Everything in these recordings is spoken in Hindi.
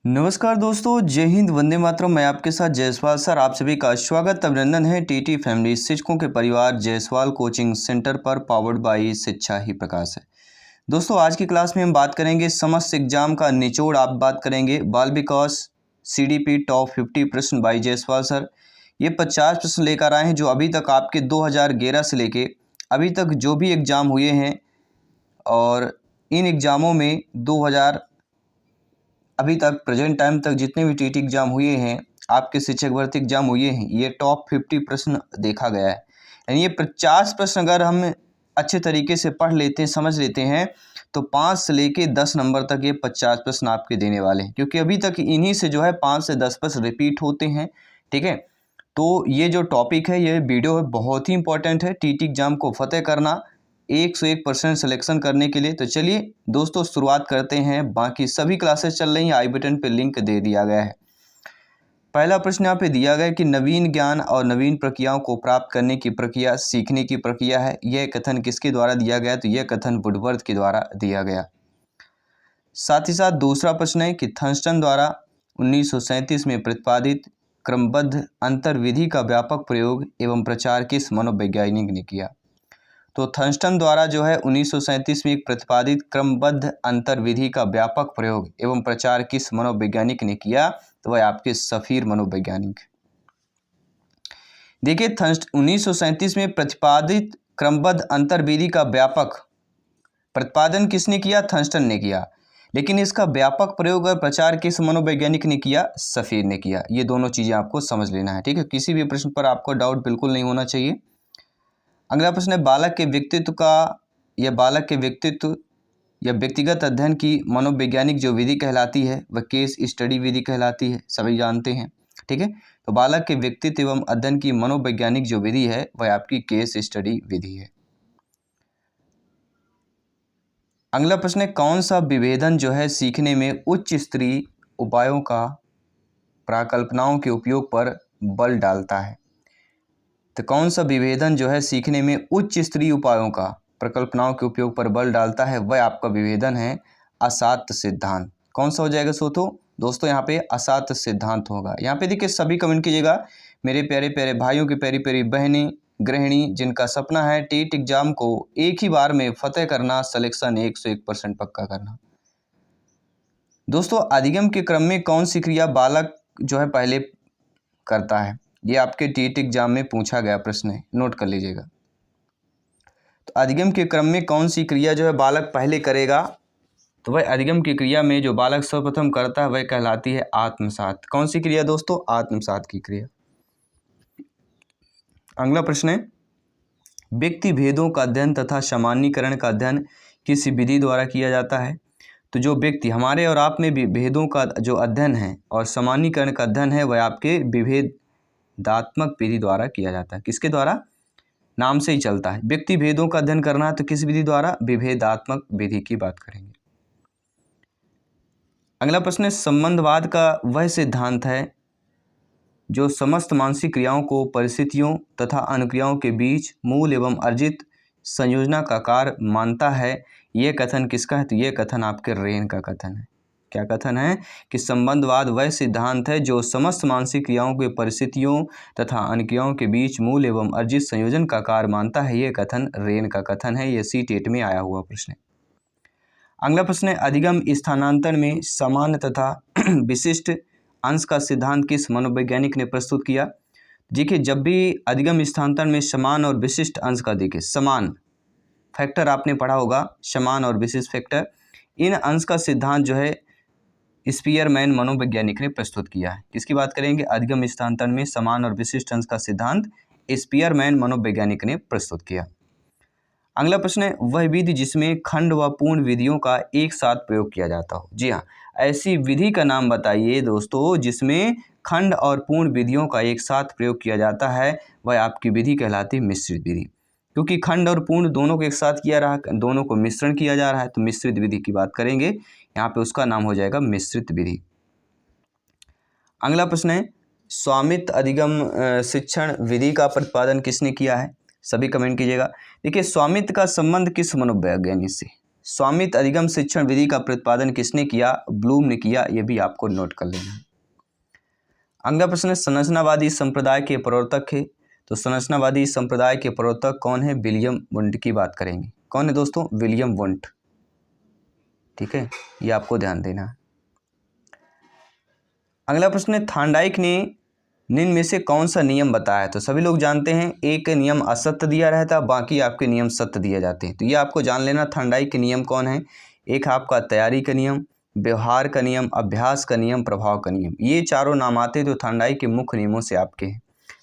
नमस्कार दोस्तों, जय हिंद, वंदे मातरम। मैं आपके साथ जायसवाल सर, आप सभी का स्वागत अभिनंदन है टीटी फैमिली शिक्षकों के परिवार जायसवाल कोचिंग सेंटर पर, पावर्ड बाई शिक्षा ही प्रकाश है। दोस्तों, आज की क्लास में हम बात करेंगे समस्त एग्जाम का निचोड़। आप बात करेंगे बाल विकास CDP टॉप 50 प्रश्न बाई जायसवाल सर। ये 50 प्रश्न लेकर आए हैं जो अभी तक आपके 2011 से लेके अभी तक जो भी एग्ज़ाम हुए हैं, और इन एग्ज़ामों में 2000 अभी तक प्रेजेंट टाइम तक जितने भी टीटी एग्जाम हुए हैं, आपके शिक्षक भर्ती एग्जाम हुए हैं, ये टॉप 50 प्रश्न देखा गया है। यानी ये 50 प्रश्न अगर हम अच्छे तरीके से पढ़ लेते हैं, समझ लेते हैं, तो 5 से लेके 10 नंबर तक ये 50 प्रश्न आपके देने वाले हैं, क्योंकि अभी तक इन्हीं से जो है 5 से 10 प्रश्न रिपीट होते हैं। ठीक है, तो ये जो टॉपिक है, ये वीडियो है, बहुत ही इंपॉर्टेंट है टीटी एग्जाम को फतेह करना 101% सिलेक्शन करने के लिए। तो चलिए दोस्तों, शुरुआत करते हैं। बाकी सभी क्लासेस चल रही हैं, आई बटन पे लिंक दे दिया गया है। पहला प्रश्न यहाँ पे दिया गया है कि नवीन ज्ञान और नवीन प्रक्रियाओं को प्राप्त करने की प्रक्रिया सीखने की प्रक्रिया है। यह कथन किसके द्वारा दिया गया? तो यह कथन वुडवर्थ के द्वारा दिया गया। साथ ही साथ दूसरा प्रश्न है कि थर्स्टन द्वारा 1937 में प्रतिपादित क्रमबद्ध अंतर्विधि का व्यापक प्रयोग एवं प्रचार किस मनोवैज्ञानिक ने किया? तो थर्स्टन द्वारा जो है 1937 में एक प्रतिपादित क्रमबद्ध अंतर्विधि का व्यापक प्रयोग एवं प्रचार किस मनोवैज्ञानिक ने किया? तो वह आपके सफीर मनोवैज्ञानिक। देखिए, 1937 में प्रतिपादित क्रमबद्ध अंतर्विधि का व्यापक प्रतिपादन किसने किया? थर्स्टन ने किया। लेकिन इसका व्यापक प्रयोग और प्रचार किस मनोवैज्ञानिक ने किया? सफीर ने किया। ये दोनों चीज़ें आपको समझ लेना है। ठीक है, किसी भी प्रश्न पर आपको डाउट बिल्कुल नहीं होना चाहिए। अगला प्रश्न है बालक के व्यक्तित्व या व्यक्तिगत अध्ययन की मनोवैज्ञानिक जो विधि कहलाती है वह केस स्टडी विधि कहलाती है, सभी जानते हैं। ठीक है, तो बालक के व्यक्तित्व एवं अध्ययन की मनोवैज्ञानिक जो विधि है वह आपकी केस स्टडी विधि है। अगला प्रश्न है कौन सा विभेदन जो है सीखने में उच्च स्तरीय उपायों का प्राकल्पनाओं के उपयोग पर बल डालता है? तो कौन सा विभेदन जो है सीखने में उच्च स्तरीय उपायों का प्रकल्पनाओं के उपयोग पर बल डालता है? वह आपका विभेदन है असात सिद्धांत। कौन सा हो जाएगा दोस्तों यहाँ पे असात सिद्धांत होगा। यहाँ पे देखिए, सभी कमेंट कीजिएगा। मेरे प्यारे प्यारे भाइयों की प्यारी प्यारी बहनें, गृहिणी जिनका सपना है टेट एग्जाम को एक ही बार में फतेह करना, सिलेक्शन 101% पक्का करना। दोस्तों, अधिगम के क्रम में कौन सी क्रिया बालक जो है पहले करता है? ये आपके टेट एग्जाम में पूछा गया प्रश्न है, नोट कर लीजिएगा। तो अधिगम के क्रम में कौन सी क्रिया जो है बालक पहले करेगा? तो वह अधिगम की क्रिया में जो बालक सर्वप्रथम करता है वह कहलाती है आत्मसात। कौन सी क्रिया दोस्तों? आत्मसात की क्रिया। अगला प्रश्न है व्यक्ति भेदों का अध्ययन तथा सामान्यीकरण का अध्ययन किस विधि द्वारा किया जाता है? तो जो व्यक्ति हमारे और आप में भी भेदों का जो अध्ययन है और सामान्यीकरण का अध्ययन है वह आपके विभेदात्मक विधि द्वारा किया जाता है। किसके द्वारा? नाम से ही चलता है, व्यक्ति भेदों का अध्ययन करना है तो किस विधि द्वारा? विभेदात्मक विधि की बात करेंगे। अगला प्रश्न है संबंधवाद का वह सिद्धांत है जो समस्त मानसिक क्रियाओं को परिस्थितियों तथा अनुक्रियाओं के बीच मूल एवं अर्जित संयोजनाकार मानता है। यह कथन किसका है? तो यह कथन आपके रेन का कथन है। क्या कथन है? कि संबंधवाद वह सिद्धांत है जो समस्त मानसिक क्रियाओं के परिस्थितियों तथा अनुक्रियाओं के बीच मूल एवं अर्जित संयोजन का कार्य मानता है। यह कथन रेन का कथन है। यह CTET में आया हुआ प्रश्न है। अगला प्रश्न है अधिगम स्थानांतरण में समान तथा विशिष्ट अंश का सिद्धांत किस मनोवैज्ञानिक ने प्रस्तुत किया? देखिए, जब भी अधिगम स्थानांतरण में समान और विशिष्ट अंश का, देखिए समान फैक्टर आपने पढ़ा होगा, समान और विशिष्ट फैक्टर, इन अंश का सिद्धांत जो है स्पीयरमैन मनोवैज्ञानिक ने प्रस्तुत किया है। किसकी बात करेंगे? अधिगम स्थानांतरण में समान और विशिष्ट अंश का सिद्धांत स्पीयरमैन मनोवैज्ञानिक ने प्रस्तुत किया। अगला प्रश्न है वह विधि जिसमें खंड व पूर्ण विधियों का एक साथ प्रयोग किया जाता हो। जी हाँ, ऐसी विधि का नाम बताइए दोस्तों जिसमें खंड और पूर्ण विधियों का एक साथ प्रयोग किया जाता है। वह आपकी विधि कहलाती है मिश्रित विधि, क्योंकि खंड और पूर्ण दोनों को एक साथ किया रहा, दोनों को मिश्रण किया जा रहा है, तो मिश्रित विधि की बात करेंगे। यहाँ पे उसका नाम हो जाएगा मिश्रित विधि। अगला प्रश्न है स्वामित्व अधिगम शिक्षण विधि का प्रतिपादन किसने किया है? सभी कमेंट कीजिएगा। देखिए, स्वामित्व का संबंध किस मनोवैज्ञानिक से? स्वामित्व अधिगम शिक्षण विधि का प्रतिपादन किसने किया? ब्लूम ने किया। ये भी आपको नोट कर लेना है। अगला प्रश्न है, संरचनावादी संप्रदाय के प्रवर्तक है। तो संरचनावादी संप्रदाय के प्रवर्तक कौन है? विलियम वुंट की बात करेंगे। कौन है दोस्तों? William Wundt. ठीक है, ये आपको ध्यान देना है। अगला प्रश्न है, थार्नडाइक ने निम्न में से कौन सा नियम बताया? तो सभी लोग जानते हैं एक नियम असत्य दिया रहता है, बाकी आपके नियम सत्य दिए जाते हैं। तो ये आपको जान लेना थार्नडाइक के नियम कौन है। एक आपका तैयारी का नियम, व्यवहार का नियम, अभ्यास का नियम, प्रभाव का नियम। ये चारों नाम आते तो थार्नडाइक के मुख्य नियमों से आपके हैं।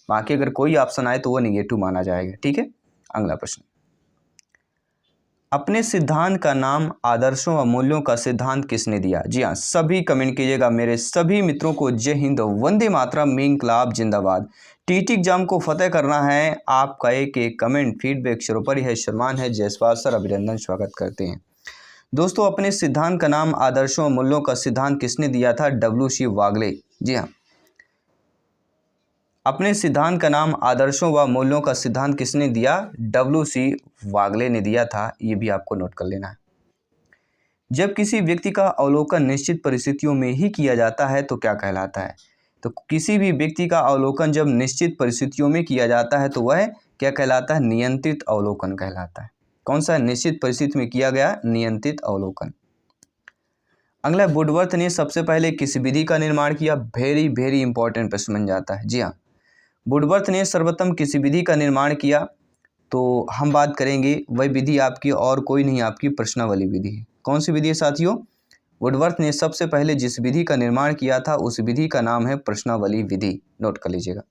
बाकी अगर कोई ऑप्शन आए तो वो नेगेटिव माना जाएगा। ठीक है, अगला प्रश्न, अपने सिद्धांत का नाम आदर्शों व मूल्यों का सिद्धांत किसने दिया? जी हाँ, सभी कमेंट कीजिएगा। मेरे सभी मित्रों को जय हिंद, वंदे मातरम, इनकलाब जिंदाबाद। टीटी एग्जाम को फतेह करना है। आपका एक एक कमेंट फीडबैक सर्वोपरि है, सम्मान है। जयसवाल सर अभिनंदन स्वागत करते हैं। दोस्तों, अपने सिद्धांत का नाम आदर्शों व मूल्यों का सिद्धांत किसने दिया था? WC वागले। जी हाँ, अपने सिद्धांत का नाम आदर्शों व मूल्यों का सिद्धांत किसने दिया? WC वागले ने दिया था। ये भी आपको नोट कर लेना है। जब किसी व्यक्ति का अवलोकन निश्चित परिस्थितियों में ही किया जाता है तो क्या कहलाता है? तो किसी भी व्यक्ति का अवलोकन जब निश्चित परिस्थितियों में किया जाता है तो वह क्या कहलाता है? नियंत्रित अवलोकन कहलाता है। कौन सा? निश्चित परिस्थिति में किया गया नियंत्रित अवलोकन। अगला, वुडवर्थ ने सबसे पहले किस विधि का निर्माण किया? वेरी वेरी इंपॉर्टेंट प्रश्न बन जाता है। जी हाँ, वुडवर्थ ने सर्वप्रथम किस विधि का निर्माण किया? तो हम बात करेंगे वह विधि आपकी और कोई नहीं, आपकी प्रश्नावली विधि है। कौन सी विधि है साथियों? वुडवर्थ ने सबसे पहले जिस विधि का निर्माण किया था उस विधि का नाम है प्रश्नावली विधि। नोट कर लीजिएगा।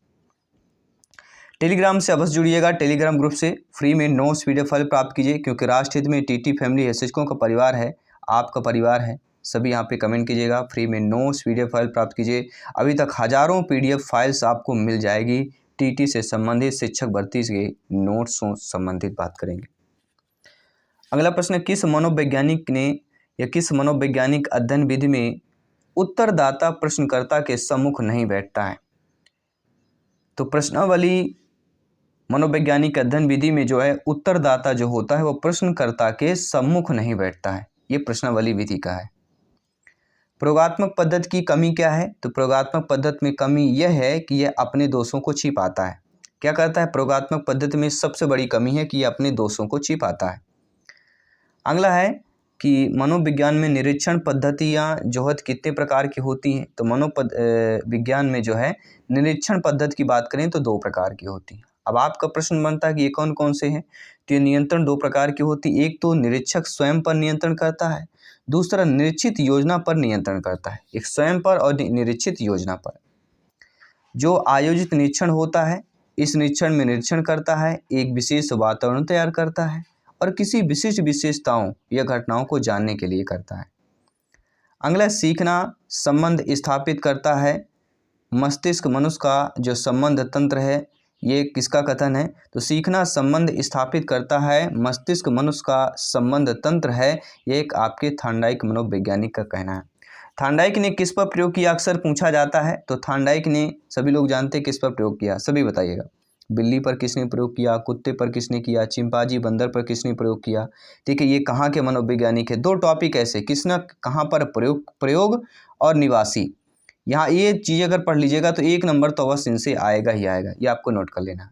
टेलीग्राम से अवश्य जुड़िएगा। टेलीग्राम ग्रुप से फ्री में नोट्स पीडीएफ फाइल प्राप्त कीजिए, क्योंकि राष्ट्रहित में टीटी फैमिली है, शिक्षकों का परिवार है, आपका परिवार है। सभी यहाँ पे कमेंट कीजिएगा। फ्री में नोट्स पीडीएफ फाइल प्राप्त कीजिए। अभी तक हजारों पीडीएफ फाइल्स आपको मिल जाएगी। टीटी से संबंधित, शिक्षक भर्ती से नोट्स से संबंधित बात करेंगे। अगला प्रश्न, किस मनोवैज्ञानिक ने या किस मनोवैज्ञानिक अध्ययन विधि में उत्तरदाता प्रश्नकर्ता के सम्मुख नहीं बैठता है? तो प्रश्नावली मनोवैज्ञानिक अध्ययन विधि में जो है उत्तरदाता जो होता है वो प्रश्नकर्ता के सम्मुख नहीं बैठता है। ये प्रश्नावली विधि का है। प्रयोगात्मक पद्धति की कमी क्या है? तो प्रयोगात्मक पद्धति में कमी यह है कि यह अपने दोषों को छिपाता है। क्या करता है? प्रयोगात्मक पद्धति में सबसे बड़ी कमी है कि यह अपने दोषों को छिपाता है। अगला है कि मनोविज्ञान में निरीक्षण पद्धतियाँ जो है कितने प्रकार की होती हैं? तो विज्ञान में जो है निरीक्षण पद्धति की बात करें तो 2 प्रकार की होती हैं। अब आपका प्रश्न बनता है कि ये कौन कौन से हैं? तो ये नियंत्रण 2 प्रकार की होती है। एक तो निरीक्षक स्वयं पर नियंत्रण करता है, दूसरा निरीक्षित योजना पर नियंत्रण करता है। एक स्वयं पर और निरीक्षित योजना पर। जो आयोजित निरीक्षण होता है, इस निरीक्षण में निरीक्षण करता है, एक विशेष वातावरण तैयार करता है और किसी विशिष्ट विशेषताओं या घटनाओं को जानने के लिए करता है। अगला, सीखना संबंध स्थापित करता है। मस्तिष्क मनुष्य का जो संबंध तंत्र है, ये किसका कथन है? तो सीखना संबंध स्थापित करता है, मस्तिष्क मनुष्य का संबंध तंत्र है। ये एक आपके थार्नडाइक मनोवैज्ञानिक का कहना है। थार्नडाइक ने किस पर प्रयोग किया अक्सर पूछा जाता है? तो थार्नडाइक ने सभी लोग जानते हैं किस पर प्रयोग किया, सभी बताइएगा। बिल्ली पर किसने प्रयोग किया, कुत्ते पर किसने किया, चिंपांजी बंदर पर किसने प्रयोग किया? ठीक है, ये कहाँ के मनोवैज्ञानिक है? 2 टॉपिक ऐसे, किसने कहाँ पर प्रयोग और निवासी। यहाँ ये चीज़ अगर पढ़ लीजिएगा तो 1 नंबर तो अवश्य इनसे आएगा ही आएगा। ये आपको नोट कर लेना।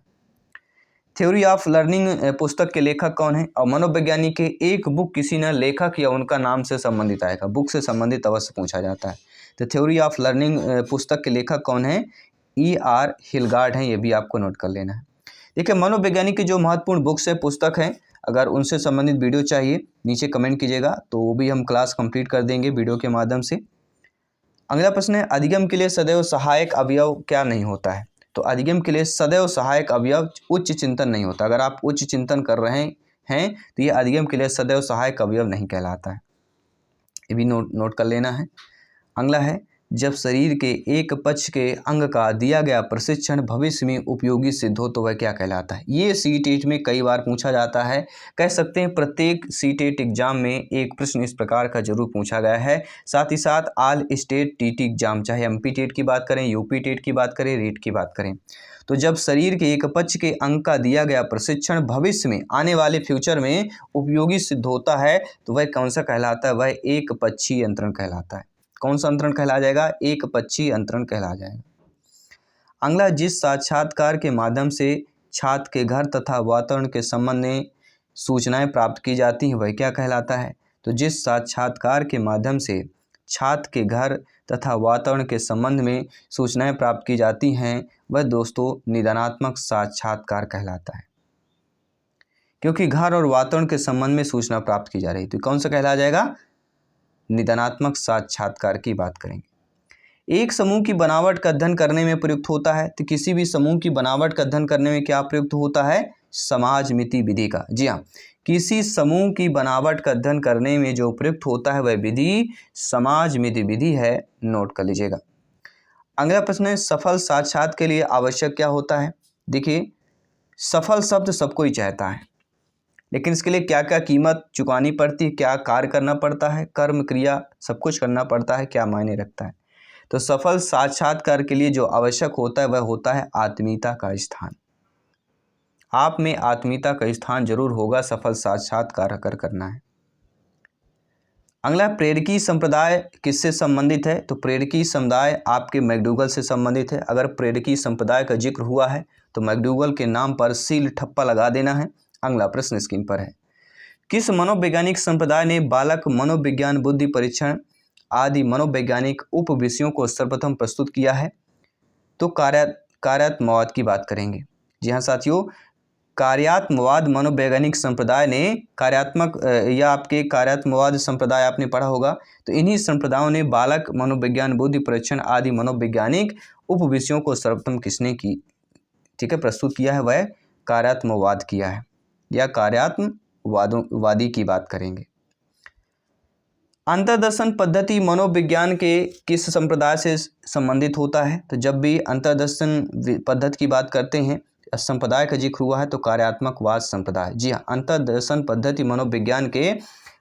थ्योरी ऑफ लर्निंग पुस्तक के लेखक कौन है? और मनोवैज्ञानिक के एक बुक किसी न लेखक या उनका नाम से संबंधित आएगा। बुक से संबंधित अवश्य पूछा जाता है। तो थ्योरी ऑफ लर्निंग पुस्तक के लेखक कौन है? ER हिलगार्ड हैं। ये भी आपको नोट कर लेना है। देखिए, मनोवैज्ञानिक की जो महत्वपूर्ण बुक्स है, पुस्तक हैं, अगर उनसे संबंधित वीडियो चाहिए नीचे कमेंट कीजिएगा, तो वो भी हम क्लास कंप्लीट कर देंगे वीडियो के माध्यम से। अगला प्रश्न है, अधिगम के लिए सदैव सहायक अवयव क्या नहीं होता है? तो अधिगम के लिए सदैव सहायक अवयव उच्च चिंतन नहीं होता। अगर आप उच्च चिंतन कर रहे हैं तो ये अधिगम के लिए सदैव सहायक अवयव नहीं कहलाता है। ये भी नोट कर लेना है। अगला है, जब शरीर के एक पक्ष के अंग का दिया गया प्रशिक्षण भविष्य में उपयोगी सिद्ध हो तो वह क्या कहलाता है। ये सीटेट में कई बार पूछा जाता है। कह सकते हैं प्रत्येक सीटेट एग्जाम में एक प्रश्न इस प्रकार का जरूर पूछा गया है। साथ ही साथ ऑल स्टेट टीटी एग्जाम, चाहे एमपी टेट की बात करें, यूपी टेट की बात करें, रीट की बात करें, तो जब शरीर के एक पक्ष के अंग का दिया गया प्रशिक्षण भविष्य में आने वाले फ्यूचर में उपयोगी सिद्ध होता है तो वह कौन सा कहलाता है। वह एक पक्षीय अंतरण कहलाता है। कौन सा अंतरण कहला जाएगा। एक पक्षीय अंतरण कहला जाएगा। अगला, जिस साक्षात्कार के माध्यम से छात्र के घर तथा वातावरण के संबंध में सूचनाएं प्राप्त की जाती हैं वह क्या कहलाता है। तो जिस साक्षात्कार के माध्यम से छात्र के घर तथा वातावरण के संबंध में सूचनाएं प्राप्त की जाती हैं वह दोस्तों निदानात्मक साक्षात्कार कहलाता है, क्योंकि घर और वातावरण के संबंध में सूचना प्राप्त की जा रही। तो कौन सा कहला जाएगा। निदानात्मक साक्षात्कार की बात करेंगे। एक समूह की बनावट का अध्ययन करने में प्रयुक्त होता है। तो किसी भी समूह की बनावट का अध्ययन करने में क्या प्रयुक्त होता है। समाजमिति विधि का। जी हाँ, किसी समूह की बनावट का अध्ययन करने में जो प्रयुक्त होता है वह विधि समाजमिति विधि है। नोट कर लीजिएगा। अगला प्रश्न है, सफल साक्षात के लिए आवश्यक क्या होता है। देखिए, सफल शब्द सबको ही चाहता है, लेकिन इसके लिए क्या क्या कीमत चुकानी पड़ती है, क्या कार्य करना पड़ता है, कर्म क्रिया सब कुछ करना पड़ता है, क्या मायने रखता है। तो सफल साक्षात्कार के लिए जो आवश्यक होता है वह होता है आत्मीयता का स्थान। आप में आत्मीयता का स्थान जरूर होगा, सफल साक्षात्कार अगर करना है। अगला, प्रेरकी संप्रदाय किससे संबंधित है। तो प्रेरकी समुदाय आपके मैकडूगल से संबंधित है। अगर प्रेरकी संप्रदाय का जिक्र हुआ है तो मैकडूगल के नाम पर सील ठप्पा लगा देना है। अगला प्रश्न स्क्रीन पर है, किस मनोवैज्ञानिक संप्रदाय ने बालक मनोविज्ञान, बुद्धि परीक्षण आदि मनोवैज्ञानिक उप विषयों को सर्वप्रथम प्रस्तुत किया है। तो कार्यात्मवाद की बात करेंगे। जी हाँ साथियों, कार्यात्मवाद मनोवैज्ञानिक संप्रदाय ने या आपके कार्यात्मवाद संप्रदाय आपने पढ़ा होगा। तो इन्हीं संप्रदायों ने बालक मनोविज्ञान, बुद्धि परीक्षण आदि मनोवैज्ञानिक उप विषयों को सर्वप्रथम किसने की, ठीक है, प्रस्तुत किया है। वह कार्यात्मवाद किया है या कार्यात्मवादी की बात करेंगे। अंतर्दर्शन पद्धति मनोविज्ञान के किस संप्रदाय से संबंधित होता है। तो जब भी अंतर्दर्शन पद्धति की बात करते हैं, संप्रदाय का जिक्र हुआ है तो कार्यात्मकवाद संप्रदाय। जी हाँ, अंतर्दर्शन पद्धति मनोविज्ञान के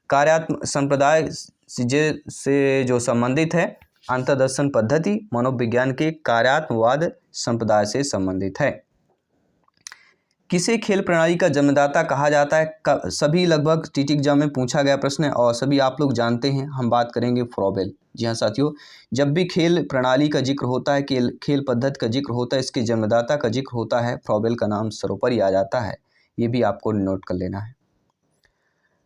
कार्यात्मक संप्रदाय से जो संबंधित है, अंतर्दर्शन पद्धति मनोविज्ञान के कार्यात्मवाद संप्रदाय से संबंधित है। किसे खेल प्रणाली का जन्मदाता कहा जाता है। सभी लगभग टीटी एग्जाम में पूछा गया प्रश्न है और सभी आप लोग जानते हैं। हम बात करेंगे फ्रॉबेल। जी हाँ साथियों, जब भी खेल प्रणाली का जिक्र होता है, खेल पद्धति का जिक्र होता है, इसके जन्मदाता का जिक्र होता है, फ्रॉबेल का नाम सर्वोपरि आ जाता है। ये भी आपको नोट कर लेना है।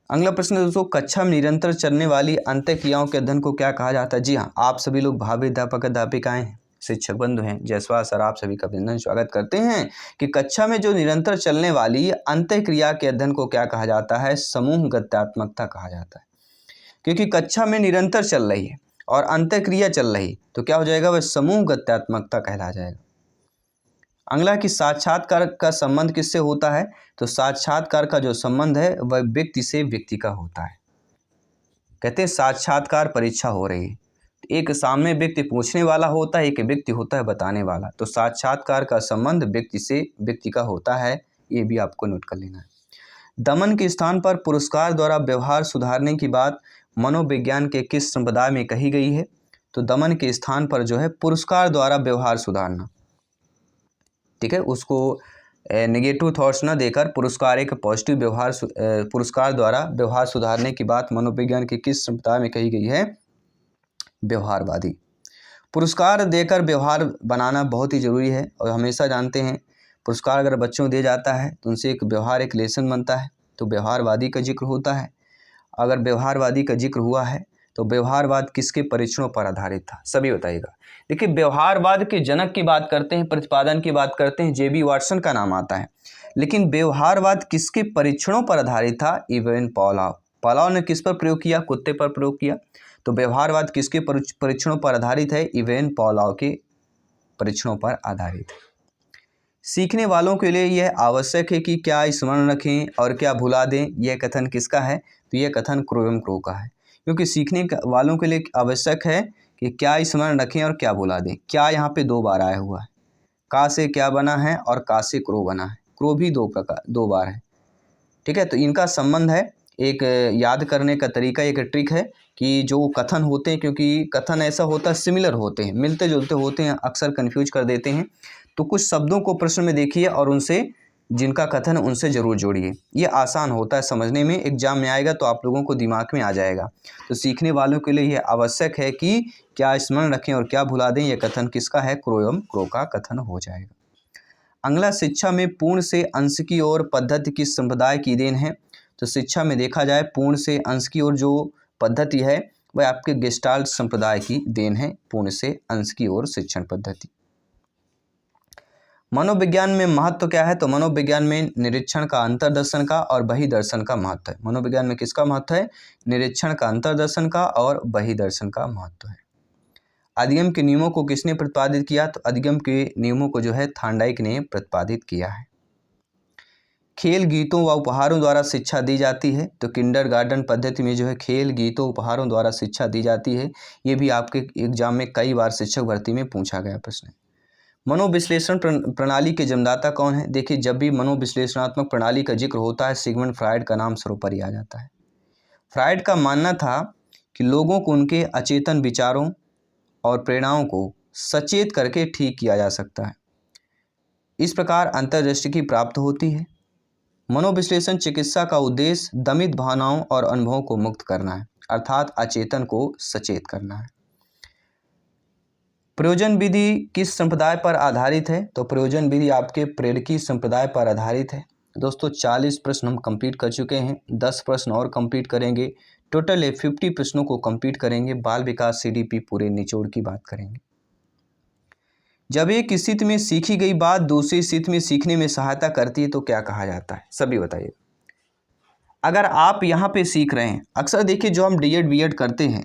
अगला प्रश्न दोस्तों, कक्षा में निरंतर चलने वाली अंतःक्रियाओं के अध्ययन को क्या कहा जाता है। जी हाँ, आप सभी लोग भावी अध्यापक अध्यापिकाएं हैं, शिक्षक बंधु हैं, जायसवाल सर आप सभी का अभिनंदन स्वागत करते हैं कि कक्षा में जो निरंतर चलने वाली अंतःक्रिया के अध्ययन को क्या कहा जाता है। समूह गत्यात्मकता कहा जाता है। क्योंकि कक्षा में निरंतर चल रही है और अंतःक्रिया चल रही तो क्या हो जाएगा, वह समूह गत्यात्मकता कहला जाएगा। अगला कि साक्षात्कार का संबंध किससे होता है। तो साक्षात्कार का जो संबंध है वह व्यक्ति से व्यक्ति का होता है। कहते हैं साक्षात्कार परीक्षा हो रही है, एक सामने व्यक्ति पूछने वाला होता है, एक व्यक्ति होता है बताने वाला। तो साक्षात्कार का संबंध व्यक्ति से व्यक्ति का होता है, ये भी आपको नोट कर लेना है। दमन के स्थान पर पुरस्कार द्वारा व्यवहार सुधारने की बात मनोविज्ञान के किस संप्रदाय में कही गई है। तो दमन के स्थान पर जो है पुरस्कार द्वारा व्यवहार सुधारना, ठीक है, उसको नेगेटिव थॉट्स न देकर पुरस्कार एक पॉजिटिव व्यवहार, पुरस्कार द्वारा व्यवहार सुधारने की बात मनोविज्ञान के किस संप्रदाय में कही गई है। व्यवहारवादी। पुरस्कार देकर व्यवहार बनाना बहुत ही ज़रूरी है और हमेशा जानते हैं पुरस्कार अगर बच्चों को दिया जाता है तो उनसे एक व्यवहार, एक लेसन बनता है, तो व्यवहारवादी का जिक्र होता है। अगर व्यवहारवादी का जिक्र हुआ है तो व्यवहारवाद किसके परीक्षणों पर आधारित था, सभी बताइएगा। देखिए, व्यवहारवाद के जनक की बात करते हैं, प्रतिपादन की बात करते हैं, जे.बी. वाटसन का नाम आता है, लेकिन व्यवहारवाद किसके परीक्षणों पर आधारित था। इवेन पॉलाव ने किस पर प्रयोग किया, कुत्ते पर प्रयोग किया। तो व्यवहारवाद किसके परीक्षणों पर आधारित है। इवेन पॉलाव के परीक्षणों पर आधारित है। सीखने वालों के लिए यह आवश्यक है कि क्या स्मरण रखें और क्या भुला दें, यह कथन किसका है। तो यह कथन क्रोवेम क्रो का है, क्योंकि सीखने वालों के लिए आवश्यक है कि क्या स्मरण रखें और क्या भुला दें। क्या यहाँ पे 2 बार आया हुआ है। का से क्या बना है और का से क्रो बना है। क्रो भी 2 बार है। ठीक है, तो इनका संबंध है। एक याद करने का तरीका, एक ट्रिक है कि जो कथन होते हैं, क्योंकि कथन ऐसा होता है सिमिलर होते हैं, मिलते जुलते होते हैं, अक्सर कन्फ्यूज कर देते हैं। तो कुछ शब्दों को प्रश्न में देखिए और उनसे जिनका कथन है उनसे ज़रूर जोड़िए। ये आसान होता है समझने में, एग्जाम में आएगा तो आप लोगों को दिमाग में आ जाएगा। तो सीखने वालों के लिए ये आवश्यक है कि क्या स्मरण रखें और क्या भुला दें। यह कथन किसका है? क्रो एवं क्रो का कथन हो जाएगा। अगला, शिक्षा में पूर्ण से अंश की ओर पद्धति किस संप्रदाय की देन है? तो शिक्षा में देखा जाए पूर्ण से अंश की ओर जो पद्धति है वह आपके गेस्टाल्ट संप्रदाय की देन है। पूर्ण से अंश की ओर शिक्षण पद्धति। मनोविज्ञान में महत्व क्या है? तो मनोविज्ञान में निरीक्षण का, अंतर्दर्शन का और बहिर्दर्शन का महत्व है। मनोविज्ञान में किसका महत्व है? निरीक्षण का, अंतर्दर्शन का और बहिर्दर्शन का महत्व है। अधिगम के नियमों को किसने प्रतिपादित किया? तो अधिगम के नियमों को जो है थार्नडाइक ने प्रतिपादित किया है। खेल, गीतों व उपहारों द्वारा शिक्षा दी जाती है। तो किंडरगार्टन पद्धति में जो है खेल, गीतों, उपहारों द्वारा शिक्षा दी जाती है। ये भी आपके एग्जाम में कई बार शिक्षक भर्ती में पूछा गया प्रश्न है। मनोविश्लेषण प्रणाली के जन्मदाता कौन है? देखिए, जब भी मनोविश्लेषणात्मक प्रणाली का जिक्र होता है सिगमंड फ्रायड का नाम सर्वोपरि आ जाता है। फ्रायड का मानना था कि लोगों को उनके अचेतन विचारों और प्रेरणाओं को सचेत करके ठीक किया जा सकता है। इस प्रकार अंतर्दृष्टि की प्राप्त होती है। मनोविश्लेषण चिकित्सा का उद्देश्य दमित भावनाओं और अनुभवों को मुक्त करना है, अर्थात अचेतन को सचेत करना है। प्रयोजन विधि किस संप्रदाय पर आधारित है? तो प्रयोजन विधि आपके प्रेरकी संप्रदाय पर आधारित है। दोस्तों 40 प्रश्न हम कंप्लीट कर चुके हैं, 10 प्रश्न और कंप्लीट करेंगे। टोटल 50 प्रश्नों को कंप्लीट करेंगे। बाल विकास CDP पूरे निचोड़ की बात करेंगे। जब एक स्थिति में सीखी गई बात दूसरी स्थिति में सीखने में सहायता करती है तो क्या कहा जाता है? सभी बताइए। अगर आप यहाँ पे सीख रहे हैं, अक्सर देखिए जो हम D.Ed B.Ed करते हैं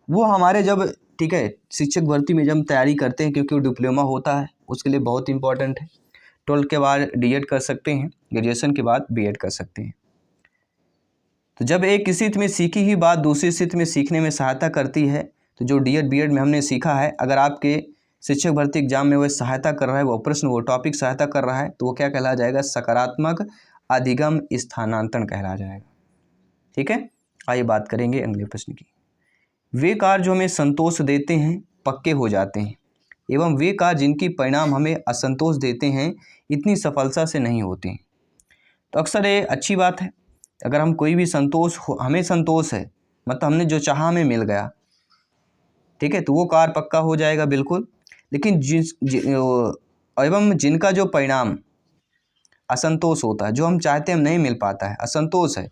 वो हमारे जब, ठीक है, शिक्षक भर्ती में जब हम तैयारी करते हैं, क्योंकि वो डिप्लोमा होता है उसके लिए बहुत इंपॉर्टेंट है। 12 के बाद D.Ed कर सकते हैं, ग्रेजुएशन के बाद B.Ed कर सकते हैं। तो जब एक स्थिति में सीखी ही बात दूसरी स्थिति में सीखने में सहायता करती है, तो जो D.Ed B.Ed में हमने सीखा है, अगर आपके शिक्षक भर्ती एग्जाम में वह सहायता कर रहा है, वो प्रश्न, वो टॉपिक सहायता कर रहा है, तो वो क्या कहला जाएगा? सकारात्मक अधिगम स्थानांतरण कहला जाएगा। ठीक है, आइए बात करेंगे अगले प्रश्न की। वे कार्य जो हमें संतोष देते हैं पक्के हो जाते हैं, एवं वे कार्य जिनकी परिणाम हमें असंतोष देते हैं इतनी सफलता से नहीं होते हैं। तो अक्सर ये अच्छी बात है। अगर हम कोई भी हमें संतोष है, मतलब हमने जो चाहा हमें मिल गया, ठीक है, तो वो कार्य पक्का हो जाएगा बिल्कुल। लेकिन एवं जिनका जो परिणाम असंतोष होता है, जो हम चाहते हैं हम नहीं मिल पाता है, असंतोष है,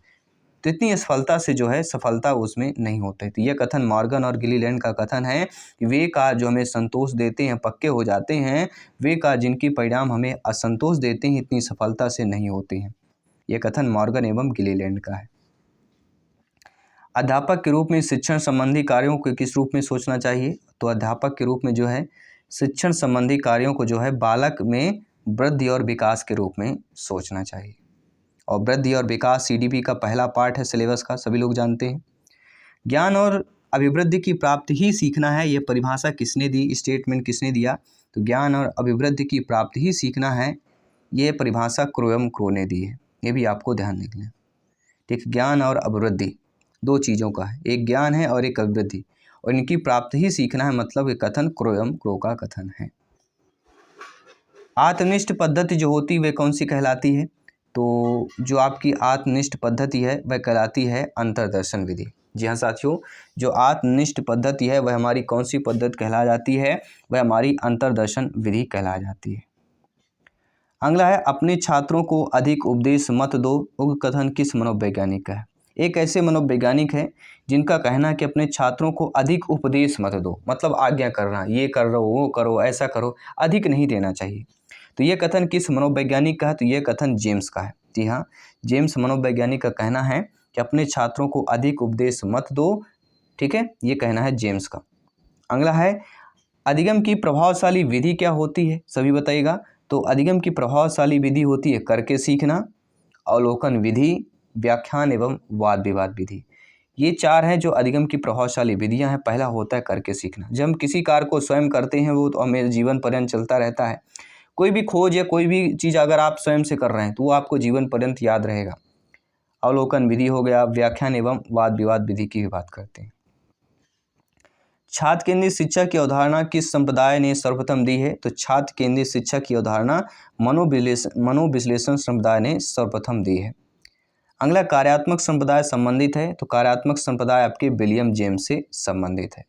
तो इतनी असफलता से जो है सफलता उसमें नहीं होती। तो यह कथन मॉर्गन और गिलीलैंड का कथन है कि वे कार्य जो हमें संतोष देते हैं पक्के हो जाते हैं, वे कार्य जिनकी परिणाम हमें असंतोष देते हैं इतनी सफलता से नहीं होते हैं। यह कथन मॉर्गन एवं गिलीलैंड का है। अध्यापक के रूप में शिक्षण संबंधी कार्यों को किस रूप में सोचना चाहिए? तो अध्यापक के रूप में जो है शिक्षण संबंधी कार्यों को जो है बालक में वृद्धि और विकास के रूप में सोचना चाहिए। और वृद्धि और विकास CDP का पहला पार्ट है सिलेबस का, सभी लोग जानते हैं। ज्ञान और अभिवृद्धि की प्राप्ति ही सीखना है, यह परिभाषा किसने दी, स्टेटमेंट किसने दिया? तो ज्ञान और अभिवृद्धि की प्राप्ति ही सीखना है, यह परिभाषा क्रो एवं क्रो ने दी है। ये भी आपको ध्यान रखना है। ठीक, ज्ञान और अभिवृद्धि दो चीज़ों का है, एक ज्ञान है और एक अभिवृद्धि, और इनकी प्राप्ति ही सीखना है, मतलब ये कथन क्रो एवं क्रो का कथन है। आत्मनिष्ठ पद्धति जो होती है वह कौन सी कहलाती है? तो जो आपकी आत्मनिष्ठ पद्धति है वह कहलाती है अंतर्दर्शन विधि। जी हाँ साथियों, जो आत्मनिष्ठ पद्धति है वह हमारी कौन सी पद्धति कहला जाती है? वह हमारी अंतर्दर्शन विधि कहला जाती है। अगला है, अपने छात्रों को अधिक उपदेश मत दो, उक्त कथन किस मनोवैज्ञानिक का है? एक ऐसे मनोवैज्ञानिक है जिनका कहना है कि अपने छात्रों को अधिक उपदेश मत दो, मतलब आज्ञा करना, ये कर लो, वो करो, ऐसा करो, अधिक नहीं देना चाहिए। तो ये कथन किस मनोवैज्ञानिक का है? तो ये कथन जेम्स का है। जी हाँ, जेम्स मनोवैज्ञानिक का कहना है कि अपने छात्रों को अधिक उपदेश मत दो। ठीक है, ये कहना है जेम्स का। अगला है, अधिगम की प्रभावशाली विधि क्या होती है? सभी बताइएगा। तो अधिगम की प्रभावशाली विधि होती है करके सीखना, अवलोकन विधि, व्याख्यान एवं वाद विवाद विधि। ये 4 हैं जो अधिगम की प्रभावशाली विधियां हैं। पहला होता है करके सीखना। जब हम किसी कार्य को स्वयं करते हैं वो तो हमें जीवन पर्यंत चलता रहता है। कोई भी खोज या कोई भी चीज़ अगर आप स्वयं से कर रहे हैं तो वो आपको जीवन पर्यंत याद रहेगा। अवलोकन विधि हो गया, व्याख्यान एवं वाद विवाद विधि की भी बात करते हैं। छात्र केंद्रित शिक्षा की अवधारणा किस संप्रदाय ने सर्वप्रथम दी है? तो छात्र केंद्रित शिक्षा की अवधारणा मनोविश्लेषण संप्रदाय ने सर्वप्रथम दी है। अगला कार्यात्मक संप्रदाय संबंधित है, तो कार्यात्मक संप्रदाय आपके विलियम जेम्स से संबंधित है।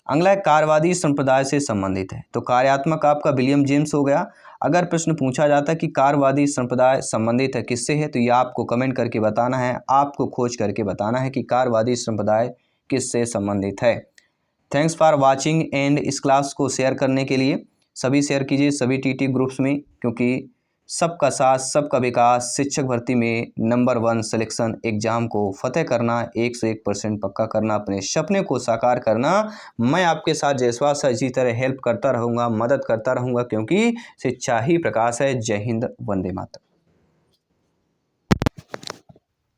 अगला कार्यवादी संप्रदाय से संबंधित है, तो कार्यात्मक आपका विलियम जेम्स हो गया। अगर प्रश्न पूछा जाता है कि कार्यवादी संप्रदाय संबंधित है किससे है, तो यह आपको कमेंट करके बताना है, आपको खोज करके बताना है कि कार्यवादी संप्रदाय किससे संबंधित है। थैंक्स फॉर वाचिंग एंड इस क्लास को शेयर करने के लिए सभी शेयर कीजिए सभी टीटी ग्रुप्स में, क्योंकि सबका साथ सबका विकास शिक्षक भर्ती में नंबर 1 सिलेक्शन एग्जाम को फतेह करना, 101% पक्का करना, अपने सपने को साकार करना। मैं आपके साथ जयसवाल सर इसी तरह हेल्प करता रहूँगा, मदद करता रहूँगा, क्योंकि शिक्षा ही प्रकाश है। जय हिंद, वंदे मातरम।